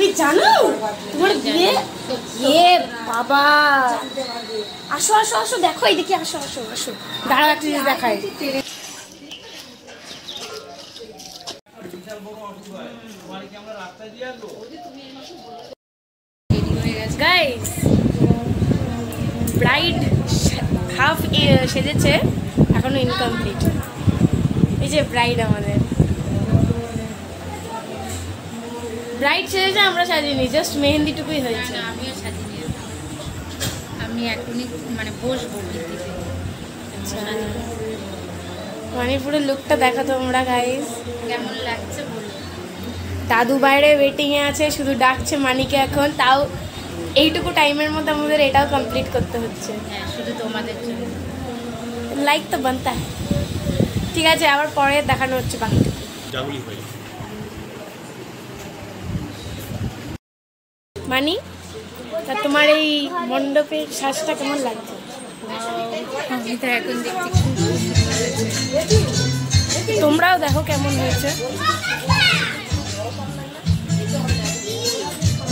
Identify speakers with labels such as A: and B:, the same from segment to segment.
A: তুমি জানো তোমার বিয়ে? এ বাবা, আসো আসো আসো, দেখো এইদিকে আসো আসো আসো, দাঁড়াও একটা জিনিস দেখাই। গাইস, ব্রাইড হাফ সেজেছে, এখনো ইনকমপ্লিট। এই যে ব্রাইড, আমাদের ব্রাইড সেজেছে, আমরা সাজিনি, জাস্ট মেহেন্দিটুকুই হয়েছে।
B: আমিও সাজিনি, আমি এখনই মানে বসবো মেহেন্দিতে।
A: আচ্ছা, মানে পুরো লুকটা দেখো তোমরা গাইস,
B: কেমন লাগছে বলো।
A: দাদু বাইরে ওয়েটিংয়ে আছে, শুধু ডাকছে মানিকে এখন। তাও এইটুকু টাইমের মধ্যে আমাদের এটাও কমপ্লিট করতে হচ্ছে।
B: হ্যাঁ, শুধু তোমাদের জন্য।
A: লাইক তো বানতা। ঠিক আছে, আবার পরে দেখানো হচ্ছে বাকিটুকু। মানি, তা তোমার এই মণ্ডপের সাজটা কেমন লাগছে?
B: আমি তো এখন দেখছি
A: তোমরাও দেখো কেমন হয়েছে।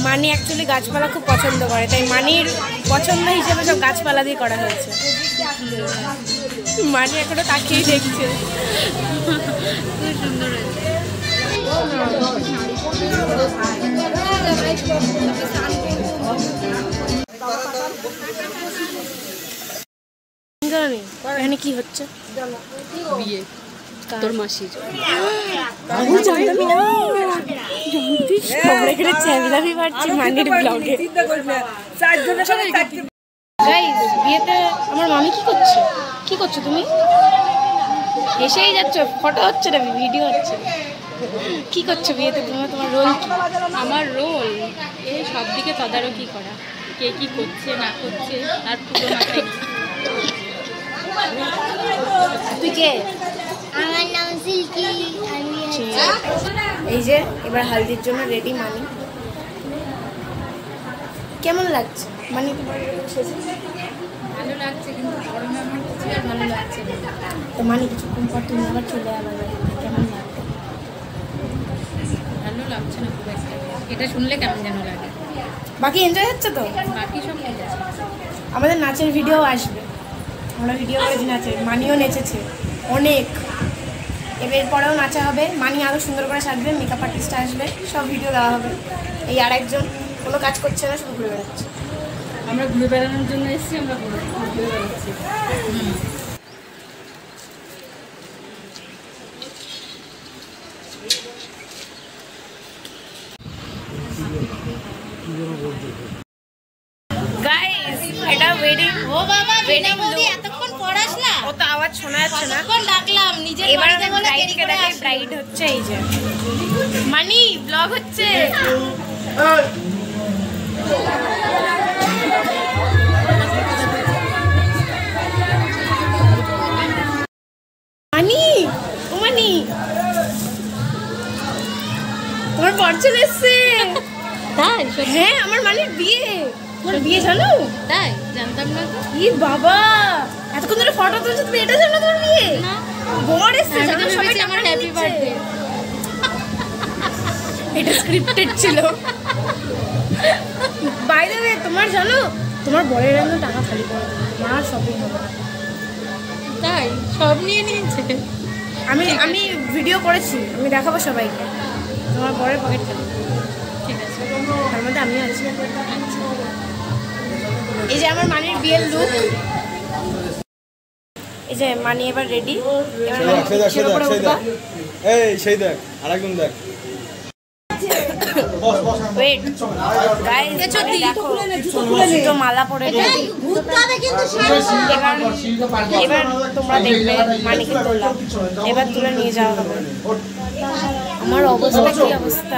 A: মানি অ্যাকচুয়ালি গাছপালা খুব পছন্দ করে, তাই মানির পছন্দ হিসেবে সব গাছপালা দিয়ে করা হয়েছে। মানি এখনো তাকিয়েই দেখছে।
B: খুব সুন্দর হয়েছে।
A: এখানে কি হচ্ছে?
B: বিয়ে তোর মাসির।
A: বিয়েতে আমার মামি কি করছে? কি করছো তুমি? এসেই যাচ্ছ, ফটো হচ্ছে না, ভিডিও হচ্ছে। কি করছো বিয়েতে তুমি? তোমার রোল কি?
B: আমার রোল এই সব দিকে তদারকি করা, কে কি করছে না করছে আর পুরো মাথায়।
A: তুই কে?
C: আমার নাম সিল্কি। আমি
A: এই যে এবার হালদির জন্য রেডি মানি। কেমন লাগছে মানি তোমার?
B: ভালো লাগছে, কিন্তু গরমে আমার কিছু আর ভালো লাগছে না।
A: তো মানি কিছুক্ষণ পর তুমি আবার চলে আবার কেমন লাগবে?
B: ভালো লাগছে না খুব একটা, এটা শুনলে কেমন যেন লাগে।
A: বাকি এনজয় হচ্ছে তো?
B: বাকি সব ঠিক আছে।
A: আমাদের নাচের ভিডিও আসবে, আমরা ভিডিও করেছি নাচের, মানিও নেচেছে অনেক। এর পরেও নাচা হবে, মানি আরও সুন্দর করে সাজবে, মেকআপ আর্টিস্ট আসবে, সব ভিডিও দেওয়া হবে। এই আরেকজন কোনো কাজ করছে না, শুধু ঘুরে বেড়াচ্ছে।
B: আমরা ঘুরে বেড়ানোর জন্য এসেছি, আমরা ঘুরে বেড়াচ্ছি।
A: গাইস, এটা ওয়েডিং।
B: ও বাবা,
A: ওয়েডিং
B: বৌদি এতক্ষণ পড়াস না?
A: ও তো আওয়াজ শোনা যাচ্ছে না।
B: কতক্ষণ ডাকলাম নিজের
A: এবার
B: বাড়িতে বলে দেরি
A: ব্রাইডকে
B: করে
A: দেখে,
B: আসলো।
A: ব্রাইড হচ্ছে এই যে মানি, ব্লগ হচ্ছে। মানি, ও মানি, তোমার বর চলে এসছে।
B: তাই?
A: হ্যাঁ, আমার মানির বিয়ে। তোমার বিয়ে জানো?
B: তাই জানতাম না তো।
A: ই বাবা, এতক্ষণ ধরে ফটো তুলছো, তুমি এটা জানো তোমার বিয়ে?
B: না,
A: বর এসছে,
B: আমি তো
A: জানো সবাই
B: ভেবেছি আমার
A: টাকা
B: হ্যাপি
A: দিচ্ছে।
B: বার্থডে।
A: এটা স্ক্রিপ্টেড ছিল। বাই দ্য ওয়ে, তোমার জানো তোমার বরের জন্য টাকা খালি করে দেবে, আমার শপিং হবে না।
B: তাই সব নিয়ে নিয়েছে।
A: আমি ভিডিও করেছি, আমি দেখাবো সবাইকে। তোমার বরের পকেট খালি,
B: ঠিক আছে।
A: তার মধ্যে আমিও আছি। এই যে আমার মানির বিয়ের লুক। এই যে মানি এবার রেডি।
D: এই সেই দেখ, আরেকজন দেখ।
A: ওয়েট গাইস, দেখো দুটো মালা পরে রেডি। এবার এবার তোমরা দেখবে মানিকে তুললাম, এবার তুলে নিয়ে যাওয়া হবে। আমার অবস্থা কি অবস্থা।